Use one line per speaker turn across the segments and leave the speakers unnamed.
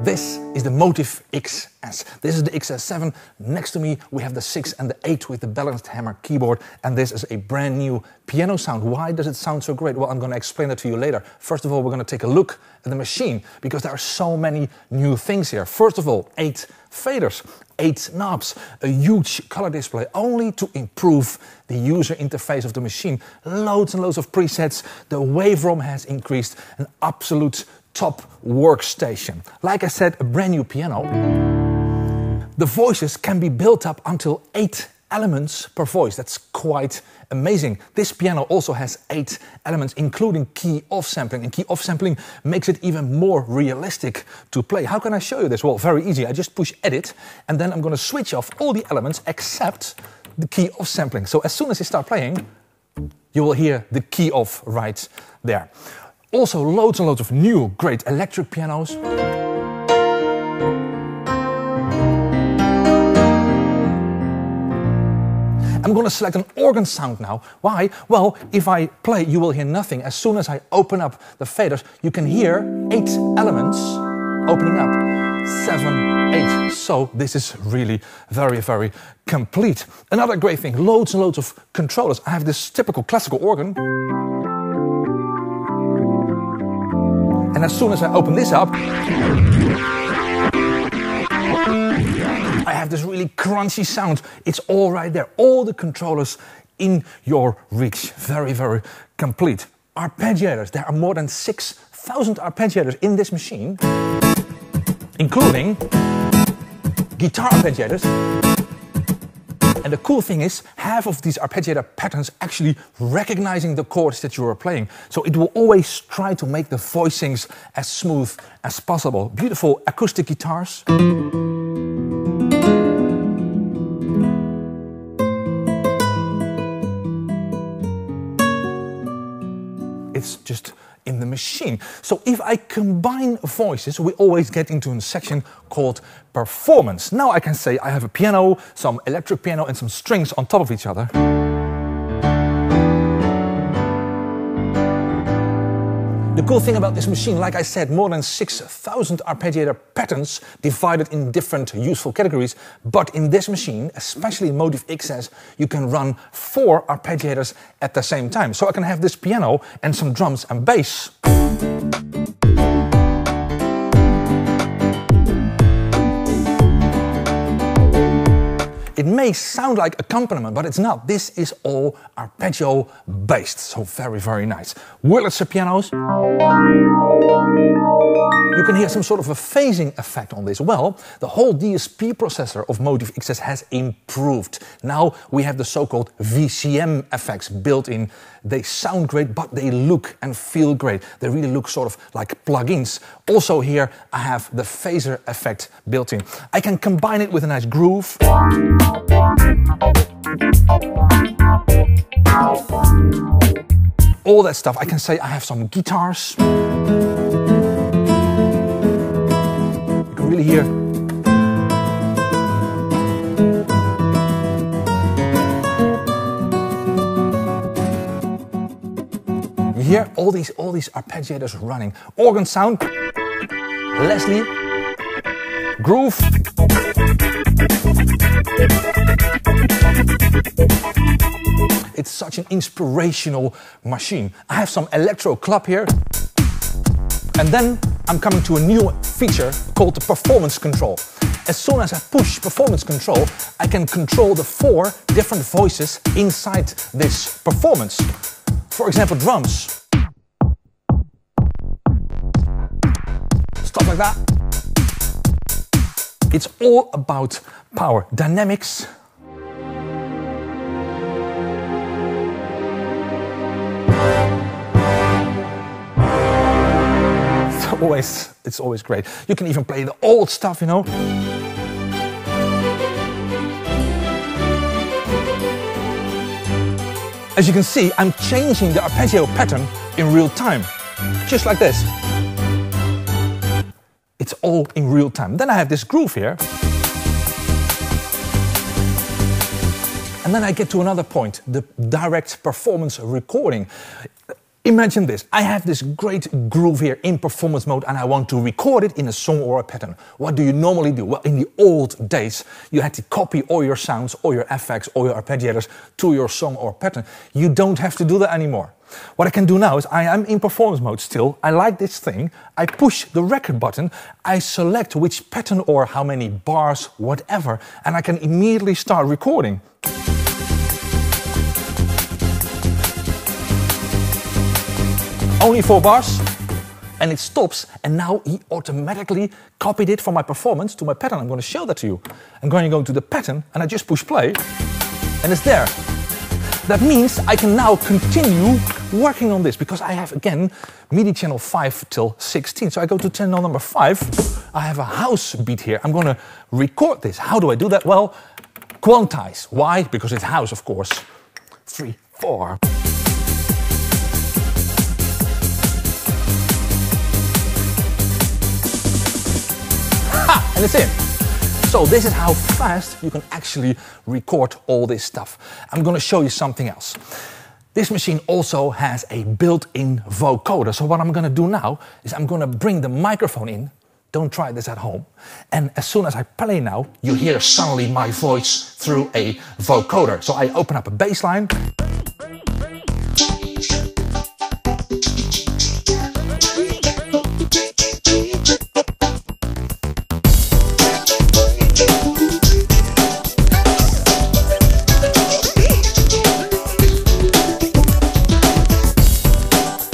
This is the Motif XS. This is the XS7. Next to me we have the 6 and the 8 with the balanced hammer keyboard, and this is a brand new piano sound. Why does it sound so great? Well, I'm going to explain that to you later. First of all, we're going to take a look at the machine because there are so many new things here. First of all, 8 faders, 8 knobs, a huge color display only to improve the user interface of the machine. Loads and loads of presets. The waveform has increased, an absolute top workstation. Like I said, a brand new piano. The voices can be built up until 8 elements per voice. That's quite amazing. This piano also has 8 elements, including key off sampling, and key off sampling makes it even more realistic to play. How can I show you this? Well, very easy. I just push edit and then I'm going to switch off all the elements except the key off sampling. So as soon as you start playing, you will hear the key off right there. Also, loads and loads of new great electric pianos. I'm going to select an organ sound now. Why? Well, if I play, you will hear nothing. As soon as I open up the faders, you can hear 8 elements opening up. 7, 8. So this is really very, very complete. Another great thing, loads and loads of controllers. I have this typical classical organ. And as soon as I open this up, I have this really crunchy sound. It's all right there. All the controllers in your reach. Very, very complete. Arpeggiators. There are more than 6,000 arpeggiators in this machine, including guitar arpeggiators. And the cool thing is, half of these arpeggiator patterns actually recognizing the chords that you are playing. So it will always try to make the voicings as smooth as possible. Beautiful acoustic guitars. It's just in the machine. So if I combine voices, we always get into a section called performance. Now I can say I have a piano, some electric piano and some strings on top of each other. The cool thing about this machine, like I said, more than 6,000 arpeggiator patterns divided in different useful categories. But in this machine, especially in Motif XS, you can run 4 arpeggiators at the same time. So I can have this piano and some drums and bass. It may sound like accompaniment, but it's not. This is all arpeggio based, so very, very nice. Wurlitzer pianos. You can hear some sort of a phasing effect on this. Well, the whole DSP processor of Motif XS has improved. Now we have the so-called VCM effects built in. They sound great, but they look and feel great. They really look sort of like plugins. Also here I have the phaser effect built in. I can combine it with a nice groove. All that stuff. I can say I have some guitars. You can really hear. You hear all these arpeggiators running. Organ sound. Leslie. Groove. It's such an inspirational machine. I have some electro club here. And then I'm coming to a new feature called the performance control. As soon as I push performance control, I can control the 4 different voices inside this performance. For example, drums. Stuff like that. It's all about power, dynamics. It's always great. You can even play the old stuff, you know. As you can see, I'm changing the arpeggio pattern in real time. Just like this. It's all in real time. Then I have this groove here. And then I get to another point, the direct performance recording. Imagine this, I have this great groove here in performance mode and I want to record it in a song or a pattern. What do you normally do? Well, in the old days, you had to copy all your sounds, all your effects, all your arpeggiators to your song or pattern. You don't have to do that anymore. What I can do now is I am in performance mode still, I like this thing, I push the record button, I select which pattern or how many bars, whatever, and I can immediately start recording. Only 4 bars, and it stops, and now he automatically copied it from my performance to my pattern. I'm going to show that to you. I'm going to go to the pattern, and I just push play, and it's there. That means I can now continue working on this, because I have, again, MIDI channel 5 till 16. So I go to channel number 5, I have a house beat here. I'm going to record this. How do I do that? Well, quantize. Why? Because it's house, of course. 3, 4. And it's in. So this is how fast you can actually record all this stuff. I'm going to show you something else. This machine also has a built-in vocoder. So what I'm going to do now is I'm going to bring the microphone in. Don't try this at home. And as soon as I play now, you hear suddenly my voice through a vocoder. So I open up a bass line.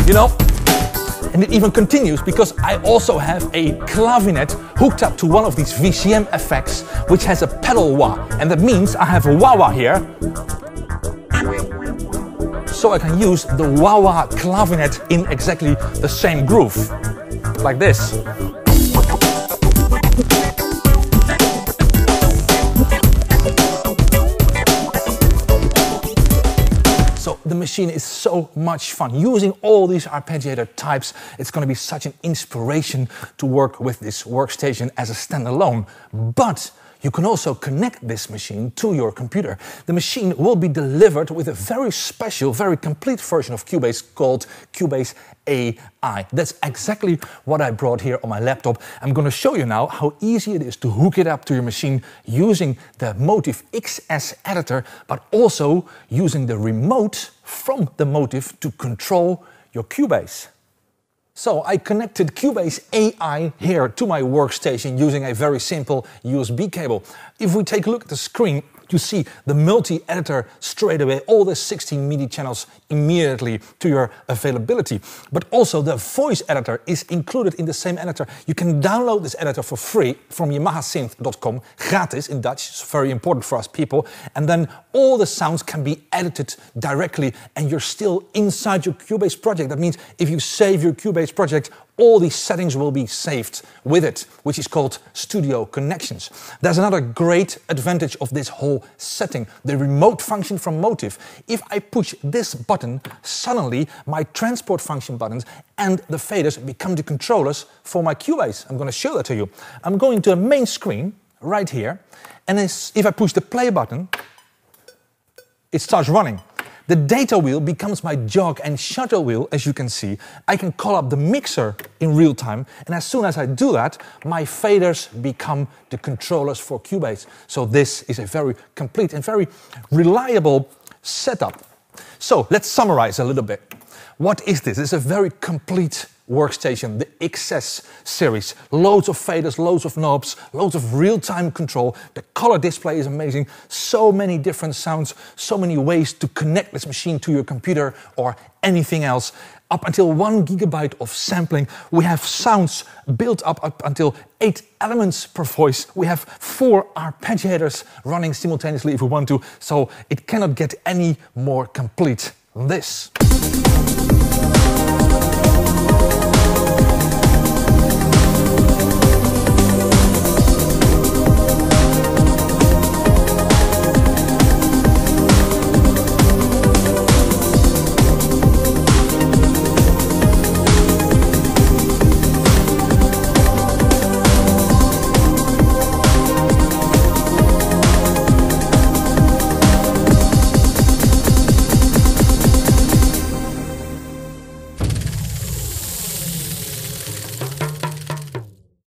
You know, and it even continues because I also have a clavinet hooked up to one of these VCM effects which has a pedal wah, and that means I have a wah-wah here. So I can use the wah-wah clavinet in exactly the same groove, like this. The machine is so much fun. Using all these arpeggiator types, it's going to be such an inspiration to work with this workstation as a standalone. But you can also connect this machine to your computer. The machine will be delivered with a very special, very complete version of Cubase called Cubase AI. That's exactly what I brought here on my laptop. I'm going to show you now how easy it is to hook it up to your machine using the Motif XS editor, but also using the remote from the Motif to control your Cubase. So I connected Cubase AI here to my workstation using a very simple USB cable. If we take a look at the screen, you see the multi-editor straight away, all the 16 MIDI channels immediately to your availability. But also the voice editor is included in the same editor. You can download this editor for free from yamahasynth.com, gratis in Dutch, it's very important for us people. And then all the sounds can be edited directly and you're still inside your Cubase project. That means if you save your Cubase project, all these settings will be saved with it, which is called Studio Connections. There's another great advantage of this whole setting, the remote function from Motif. If I push this button, suddenly my transport function buttons and the faders become the controllers for my Cubase. I'm going to show that to you. I'm going to the main screen right here, and if I push the play button, it starts running. The data wheel becomes my jog and shutter wheel, as you can see. I can call up the mixer in real time, and as soon as I do that, my faders become the controllers for Cubase. So this is a very complete and very reliable setup. So let's summarize a little bit. What is this? It's a very complete workstation, the XS series. Loads of faders, loads of knobs, loads of real-time control. The color display is amazing. So many different sounds, so many ways to connect this machine to your computer or anything else. Up until 1 GB of sampling. We have sounds built up until 8 elements per voice. We have 4 arpeggiators running simultaneously if we want to. So it cannot get any more complete than this.